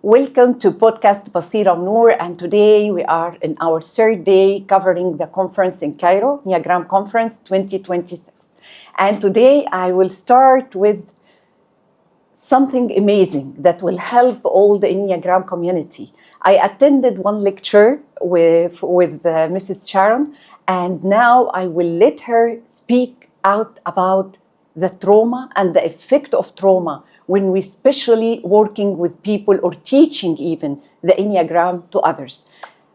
Welcome to podcast Basira Nour, and today we are in our third day covering the conference in Cairo, Enneagram Conference 2026. And today I will start with something amazing that will help all the Enneagram community. I attended one lecture with Mrs. Sharon, and now I will let her speak out about the trauma and the effect of trauma when we especially working with people or teaching even the Enneagram to others.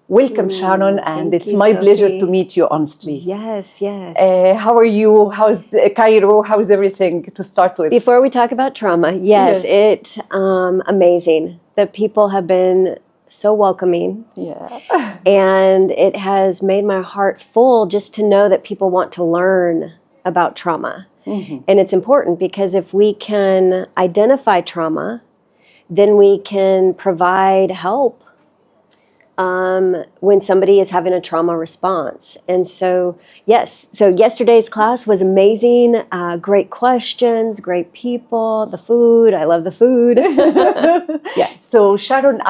Welcome, Sharon, and it's my pleasure to meet you, honestly. Yes. How are you? How's Cairo? How's everything to start with? Before we talk about trauma, it's amazing. The people have been so welcoming. Yeah. And it has made my heart full just to know that people want to learn about trauma. Mm-hmm. And it's important because if we can identify trauma, then we can provide help when somebody is having a trauma response. And so yesterday's class was amazing. Great questions, great people, the food. I love the food. Yes. So Sharon,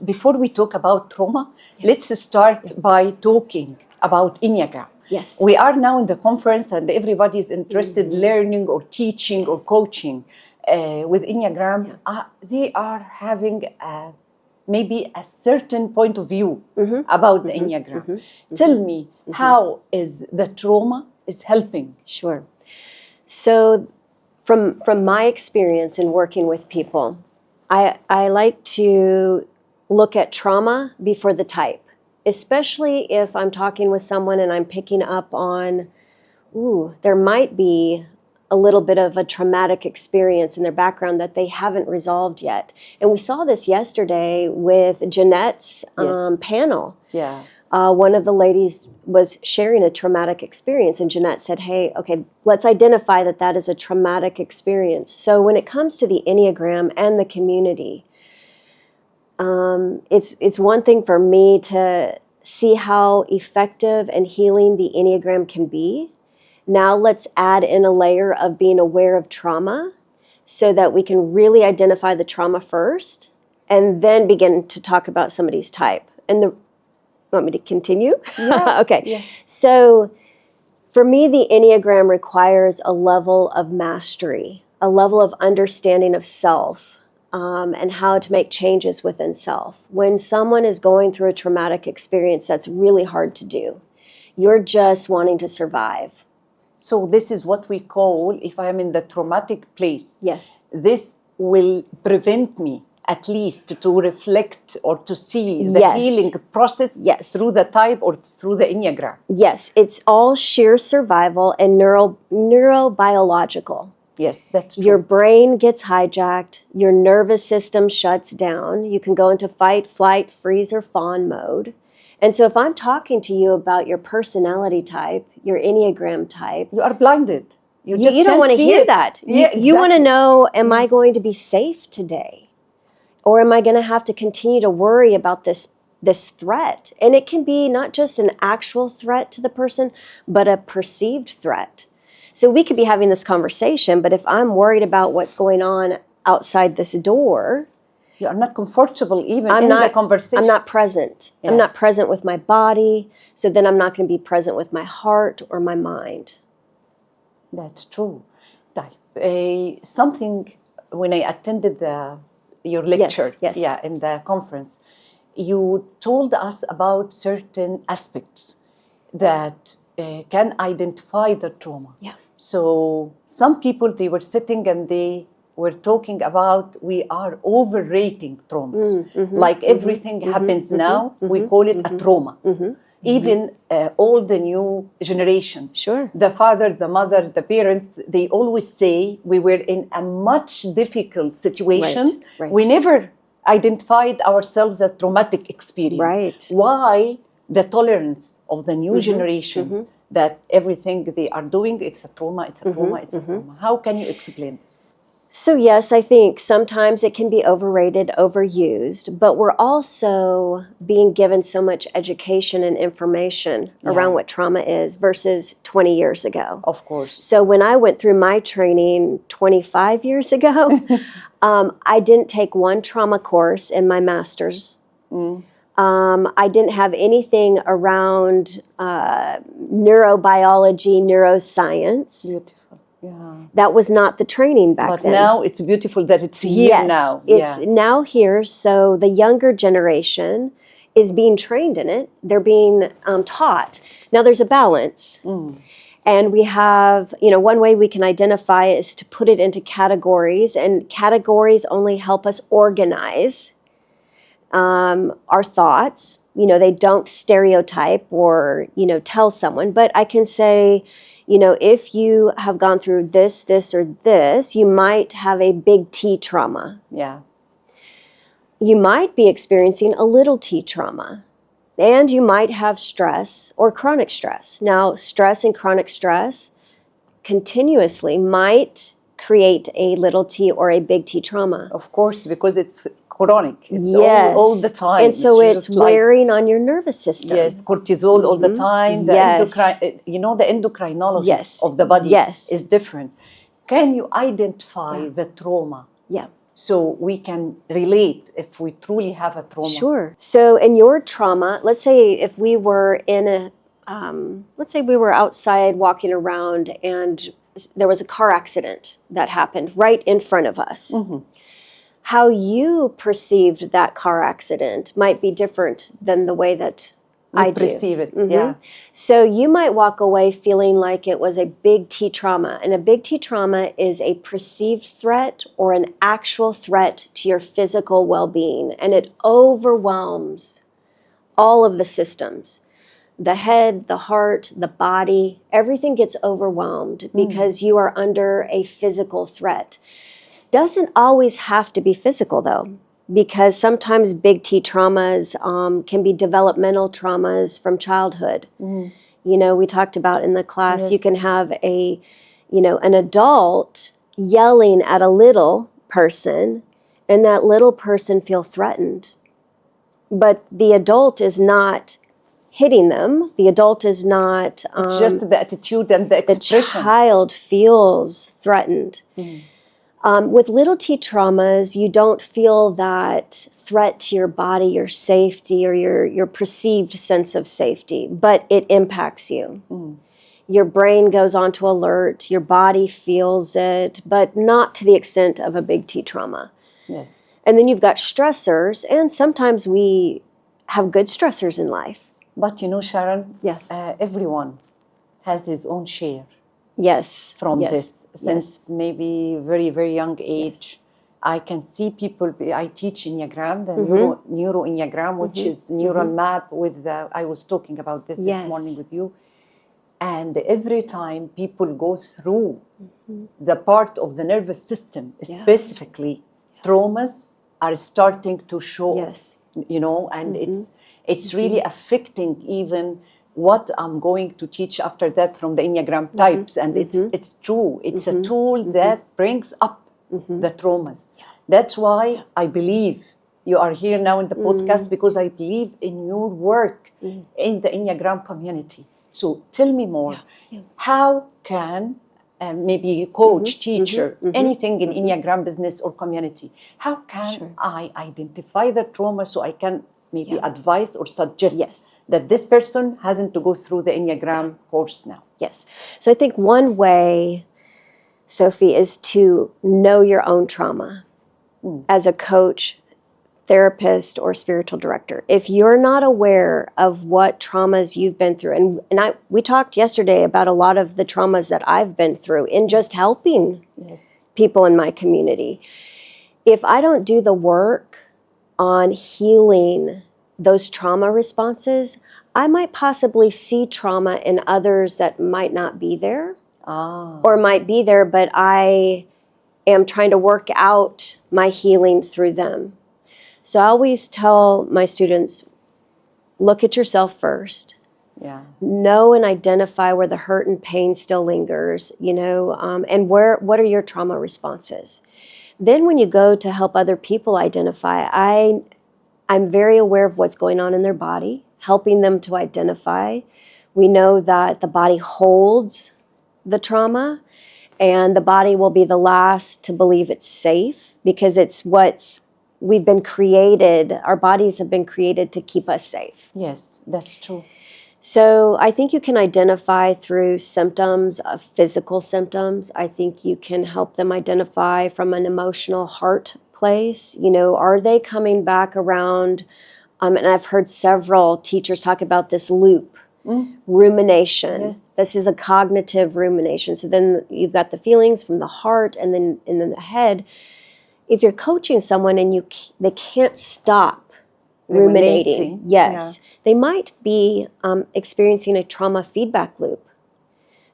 before we talk about trauma, let's start by talking about Enneagram. Yes. We are now in the conference and everybody is interested learning or teaching or coaching with Enneagram. Yeah. They are having maybe a certain point of view about the Enneagram. Tell me, how is the trauma is helping? Sure. So from my experience in working with people, I like to look at trauma before the type. Especially if I'm talking with someone and I'm picking up on, there might be a little bit of a traumatic experience in their background that they haven't resolved yet. And we saw this yesterday with Jeanette's panel. Yeah. One of the ladies was sharing a traumatic experience, and Jeanette said, okay, let's identify that is a traumatic experience. So when it comes to the Enneagram and the community, it's one thing for me to see how effective and healing the Enneagram can be. Now let's add in a layer of being aware of trauma so that we can really identify the trauma first and then begin to talk about somebody's type. Want me to continue? Yeah. Okay. Yeah. So for me, the Enneagram requires a level of mastery, a level of understanding of self. And how to make changes within self. When someone is going through a traumatic experience, that's really hard to do. You're just wanting to survive. So this is what we call, if I am in the traumatic place, yes, this will prevent me at least to reflect or to see the healing process through the type or through the Enneagram. Yes, it's all sheer survival and neurobiological. Yes, that's true. Your brain gets hijacked, your nervous system shuts down, you can go into fight, flight, freeze, or fawn mode. And so if I'm talking to you about your personality type, your Enneagram type, you are blinded. You don't want to hear that. You want to know, am I going to be safe today? Or am I going to have to continue to worry about this threat? And it can be not just an actual threat to the person, but a perceived threat. So we could be having this conversation, but if I'm worried about what's going on outside this door, you are not comfortable even in the conversation. I'm not present. Yes. I'm not present with my body, so then I'm not going to be present with my heart or my mind. That's true. Something, when I attended your lecture in the conference, you told us about certain aspects that can identify the trauma. Yeah. So some people, they were sitting and they were talking about we are overrating traumas. Like everything happens now, we call it a trauma. Even all the new generations. Sure. The father, the mother, the parents, they always say we were in a much difficult situations. Right. We never identified ourselves as traumatic experience. Right. Why the tolerance of the new generations that everything they are doing, it's a trauma, it's a trauma, it's a trauma. How can you explain this? So yes, I think sometimes it can be overrated, overused, but we're also being given so much education and information around what trauma is versus 20 years ago. Of course. So when I went through my training 25 years ago, I didn't take one trauma course in my master's. I didn't have anything around neurobiology, neuroscience. Beautiful. Yeah. That was not the training back then. But now it's beautiful that it's here now. It's now here. So the younger generation is being trained in it. They're being taught. Now there's a balance. And we have, one way we can identify is to put it into categories. And categories only help us organize our thoughts. They don't stereotype or, tell someone. But I can say, if you have gone through this, or this, you might have a big T trauma. Yeah. You might be experiencing a little T trauma. And you might have stress or chronic stress. Now, stress and chronic stress continuously might create a little T or a big T trauma. Of course, because it's chronic. It's all the time. And so it's wearing on your nervous system. Yes, cortisol all the time. The the endocrinology of the body is different. Can you identify the trauma? Yeah. So we can relate if we truly have a trauma. Sure. So in your trauma, let's say if we were let's say we were outside walking around and there was a car accident that happened right in front of us. How you perceived that car accident might be different than the way that I perceive it. Yeah. So you might walk away feeling like it was a big T trauma. And a big T trauma is a perceived threat or an actual threat to your physical well-being. And it overwhelms all of the systems. The head, the heart, the body, everything gets overwhelmed because you are under a physical threat. Doesn't always have to be physical though, because sometimes big T traumas can be developmental traumas from childhood. We talked about in the class, you can have an adult yelling at a little person and that little person feel threatened. But the adult is not hitting them. The adult is not... it's just the attitude and the expression. The child feels threatened. With little T traumas, you don't feel that threat to your body, your safety, or your perceived sense of safety, but it impacts you. Your brain goes on to alert, your body feels it, but not to the extent of a big T trauma. Yes. And then you've got stressors, and sometimes we have good stressors in life. But Sharon, everyone has his own share. From this, since maybe very, very young age. I can see people, I teach Enneagram, the Neuro Enneagram, which is neural map with I was talking about this morning with you. And every time people go through the part of the nervous system, specifically traumas are starting to show, and it's really affecting even what I'm going to teach after that from the Enneagram types. And it's true. It's a tool that brings up the traumas. That's why I believe you are here now in the podcast, because I believe in your work in the Enneagram community. So tell me more. How can maybe coach, teacher, anything in Enneagram business or community, how can I identify the trauma so I can maybe advise or suggest that this person hasn't to go through the Enneagram course now? Yes. So I think one way, Sophie, is to know your own trauma as a coach, therapist, or spiritual director. If you're not aware of what traumas you've been through, and we talked yesterday about a lot of the traumas that I've been through in just helping people in my community. If I don't do the work on healing those trauma responses, I might possibly see trauma in others that might not be there, or might be there, but I am trying to work out my healing through them. So I always tell my students, look at yourself first. Know and identify where the hurt and pain still lingers, and what are your trauma responses? Then when you go to help other people identify, I'm very aware of what's going on in their body, helping them to identify. We know that the body holds the trauma, and the body will be the last to believe it's safe because it's we've been created, our bodies have been created to keep us safe. Yes, that's true. So I think you can identify through symptoms, physical symptoms. I think you can help them identify from an emotional heart place. Are they coming back around? And I've heard several teachers talk about this loop, rumination. Yes. This is a cognitive rumination. So then you've got the feelings from the heart and then the head. If you're coaching someone and they can't stop ruminating, yes, they might be experiencing a trauma feedback loop.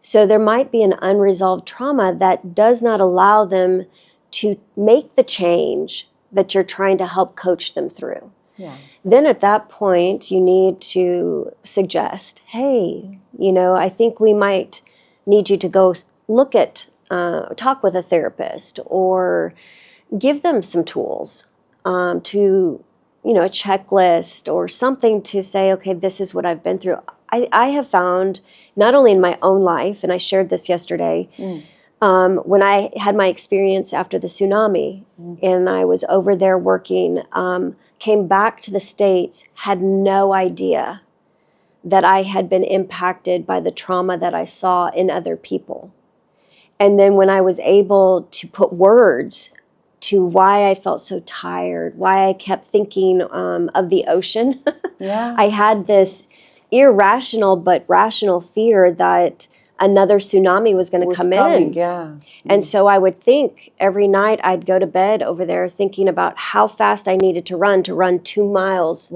So there might be an unresolved trauma that does not allow them to make the change that you're trying to help coach them through. Yeah. Then at that point, you need to suggest, hey, I think we might need you to go look at, talk with a therapist, or give them some tools to, a checklist or something to say, okay, this is what I've been through. I have found, not only in my own life, and I shared this yesterday, when I had my experience after the tsunami, and I was over there working, came back to the States, had no idea that I had been impacted by the trauma that I saw in other people. And then when I was able to put words to why I felt so tired, why I kept thinking of the ocean, I had this irrational but rational fear that another tsunami was going to come in. Yeah. And so I would think every night I'd go to bed over there thinking about how fast I needed to run 2 miles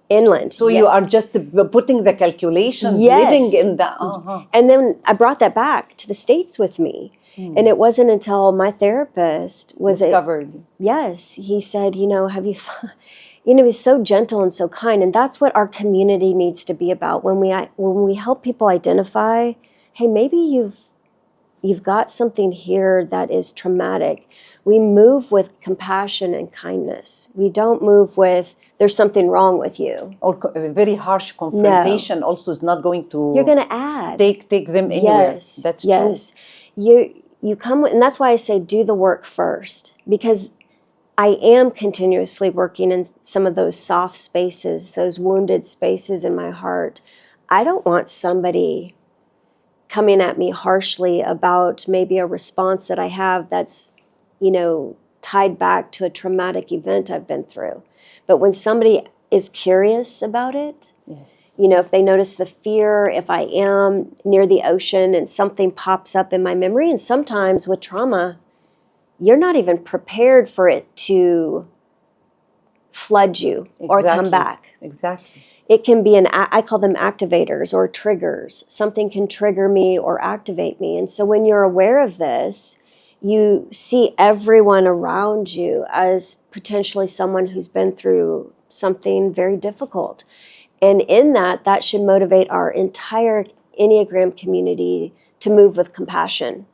inland. So you are just putting the calculations, living in the... And then I brought that back to the States with me. And it wasn't until my therapist discovered. Yes. He said, have you thought... he's so gentle and so kind. And that's what our community needs to be about. When we help people identify, hey, maybe you've got something here that is traumatic. We move with compassion and kindness. We don't move with, there's something wrong with you. Or very harsh confrontation also is not going to... You're going to add. Take them anywhere. Yes. That's yes. true. You come, and that's why I say do the work first, because I am continuously working in some of those soft spaces, those wounded spaces in my heart. I don't want somebody coming at me harshly about maybe a response that I have that's, tied back to a traumatic event I've been through. But when somebody is curious about it, if they notice the fear, if I am near the ocean and something pops up in my memory, and sometimes with trauma, you're not even prepared for it to flood you or come back. Exactly. It can be I call them activators or triggers. Something can trigger me or activate me. And so when you're aware of this, you see everyone around you as potentially someone who's been through something very difficult. And in that should motivate our entire Enneagram community to move with compassion,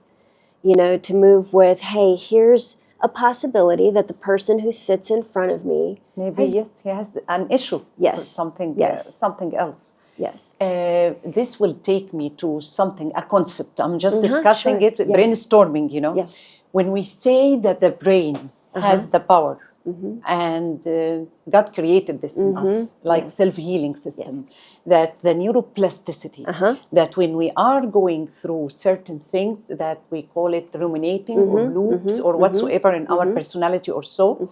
to move with, hey, here's a possibility that the person who sits in front of me maybe he has an issue for something else. Yes. This will take me to a concept. I'm just discussing it, brainstorming, Yeah. When we say that the brain has the power, and God created this in us, like self-healing system, that the neuroplasticity, that when we are going through certain things that we call it ruminating or loops or whatsoever in our personality or so,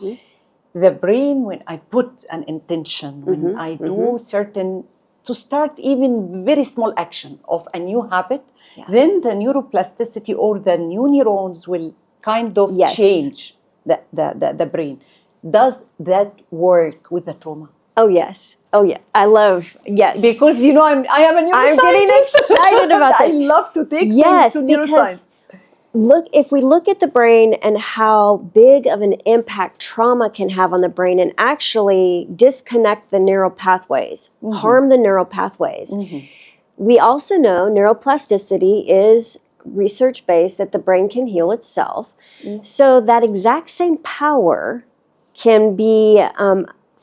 the brain, when I put an intention, when I do certain, to start even very small action of a new habit, then the neuroplasticity or the new neurons will kind of change the brain. Does that work with the trauma? Oh, yes. Oh, yeah. I love, Because, I am a neuroscientist. I'm getting excited about this. I love to take things to neuroscience. If we look at the brain and how big of an impact trauma can have on the brain and actually disconnect the neural pathways, harm the neural pathways. We also know neuroplasticity is research-based that the brain can heal itself. Yes. So that exact same power can be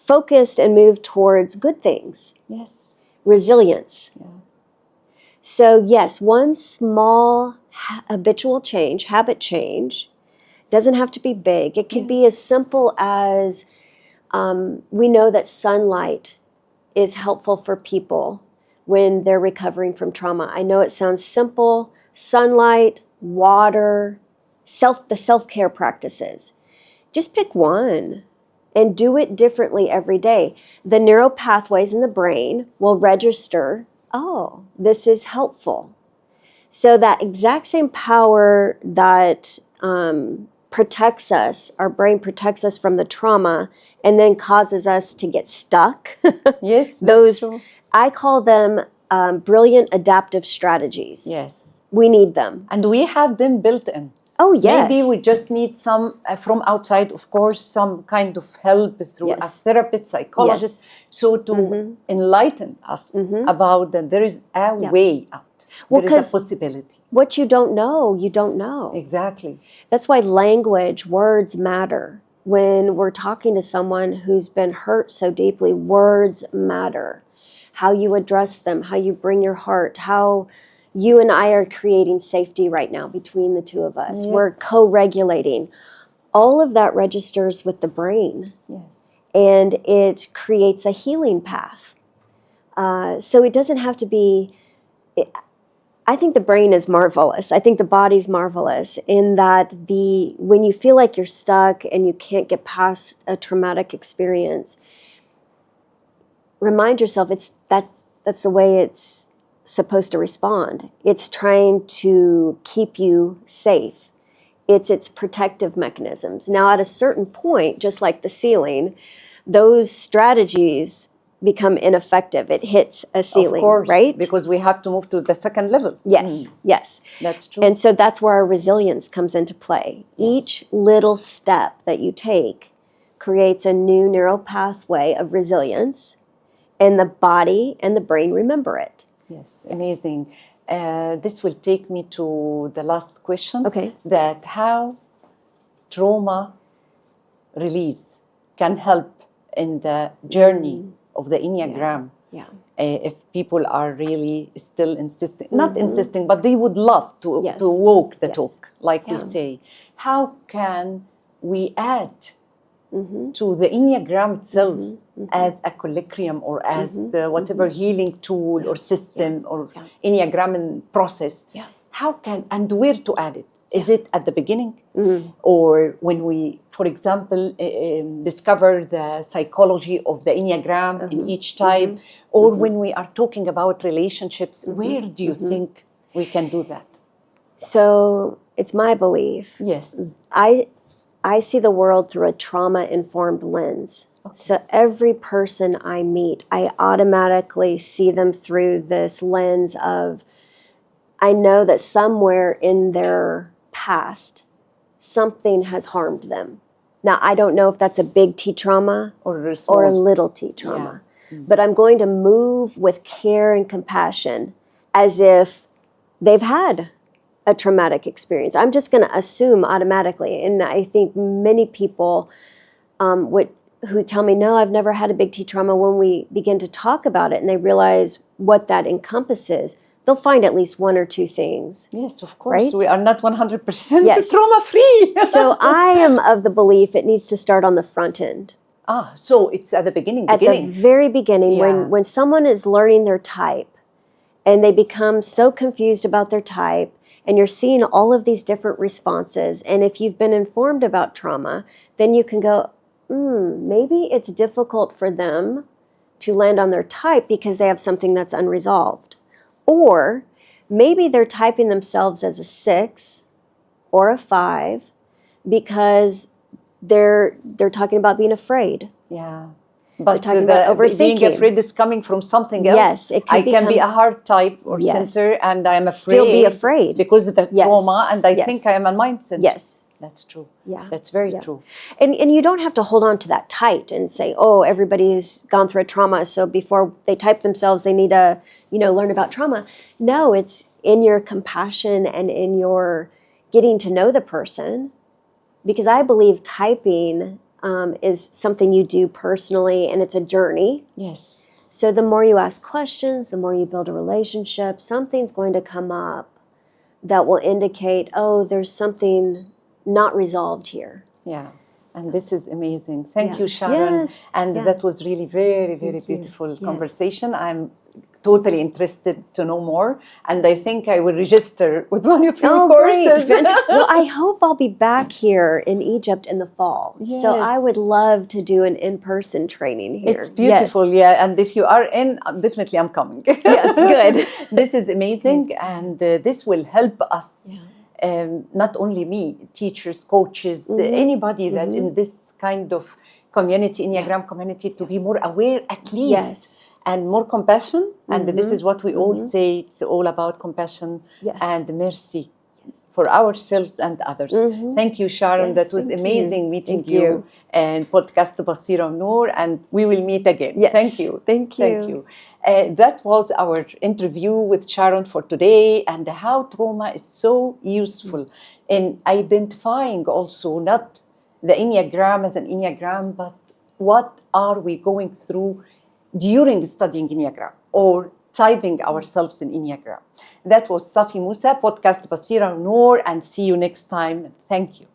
focused and moved towards good things. Yes. Resilience. Yeah. So yes, one small habitual change, habit change, doesn't have to be big. It could be as simple as we know that sunlight is helpful for people when they're recovering from trauma. I know it sounds simple. Sunlight, water, the self-care practices. Just pick one and do it differently every day. The neural pathways in the brain will register, oh, this is helpful. So that exact same power that protects us, our brain protects us from the trauma and then causes us to get stuck. Yes, Those, that's true. I call them brilliant adaptive strategies. Yes. We need them. And we have them built in. Oh, yes. Maybe we just need some from outside, of course, some kind of help through a therapist, psychologist, so to enlighten us about that there is a way out. There is a possibility. What you don't know, you don't know. Exactly. That's why language, words matter. When we're talking to someone who's been hurt so deeply, words matter. How you address them, how you bring your heart, how you and I are creating safety right now between the two of us. Yes. We're co-regulating. All of that registers with the brain. Yes. And it creates a healing path. So it doesn't have to be... I think the brain is marvelous. I think the body's marvelous in that when you feel like you're stuck and you can't get past a traumatic experience, remind yourself that's the way it's supposed to respond. It's trying to keep you safe. It's its protective mechanisms. Now, at a certain point, just like the ceiling, those strategies become ineffective. It hits a ceiling, of course, right? Because we have to move to the second level. Yes, yes. That's true. And so that's where our resilience comes into play. Yes. Each little step that you take creates a new neural pathway of resilience, and the body and the brain remember it. Yes, amazing. This will take me to the last question. Okay. That how trauma release can help in the journey of the Enneagram. Yeah. If people are really still insisting, not insisting, but they would love to walk the talk, like we say. How can we add to the Enneagram itself as a colloquium or as whatever healing tool or system or Enneagram process? Yeah. How can, and where to add it? Is it at the beginning? Or when we, for example, discover the psychology of the Enneagram in each type? Or when we are talking about relationships, where do you think we can do that? So it's my belief. Yes. I see the world through a trauma-informed lens. Okay. So every person I meet, I automatically see them through this lens of, I know that somewhere in their past, something has harmed them. Now, I don't know if that's a big T trauma or a little T trauma, but I'm going to move with care and compassion as if they've had a traumatic experience. I'm just going to assume automatically. And I think many people who tell me, no, I've never had a big T trauma, when we begin to talk about it and they realize what that encompasses, they'll find at least one or two things. Yes, of course. Right? We are not 100% trauma-free. So I am of the belief it needs to start on the front end. So it's at the beginning. At the very beginning, when someone is learning their type and they become so confused about their type, and you're seeing all of these different responses. And if you've been informed about trauma, then you can go, maybe it's difficult for them to land on their type because they have something that's unresolved. Or maybe they're typing themselves as a 6 or a 5 because they're talking about being afraid. Yeah. But being afraid is coming from something else. Yes, I can be a hard type or center, and I am afraid. Still be afraid because of the trauma, and I think I am a mindset. Yes, that's true. Yeah, that's very true. And you don't have to hold on to that tight and say, oh, everybody's gone through a trauma, so before they type themselves, they need to learn about trauma. No, it's in your compassion and in your getting to know the person, because I believe typing is something you do personally, and it's a journey. Yes. So the more you ask questions, the more you build a relationship, something's going to come up that will indicate, oh, there's something not resolved here. Yeah. And this is amazing. Thank you, Yes. Sharon. Yes. And Yeah. that was really very, very Thank you. beautiful Yes. conversation. I'm totally interested to know more. And I think I will register with one of your courses. Great. Well, I hope I'll be back here in Egypt in the fall. Yes. So I would love to do an in-person training here. It's beautiful, Yes. yeah. And if you are in, definitely I'm coming. Yes, good. This is amazing. And this will help us. Yeah. Not only me, teachers, coaches, anybody that in this kind of community, Enneagram community, to be more aware at least. Yes. And more compassion. And this is what we all say. It's all about compassion and mercy for ourselves and others. Thank you, Sharon. Yes, that was thank amazing you. meeting Thank you. you. And podcast Basira Nour. And we will meet again. Yes. Thank you. Thank you. Thank you. That was our interview with Sharon for today, and how trauma is so useful in identifying also not the Enneagram as an Enneagram, but what are we going through during studying Enneagram or typing ourselves in Enneagram. That was Safy Mousa, podcast Basira Nour, and see you next time. Thank you.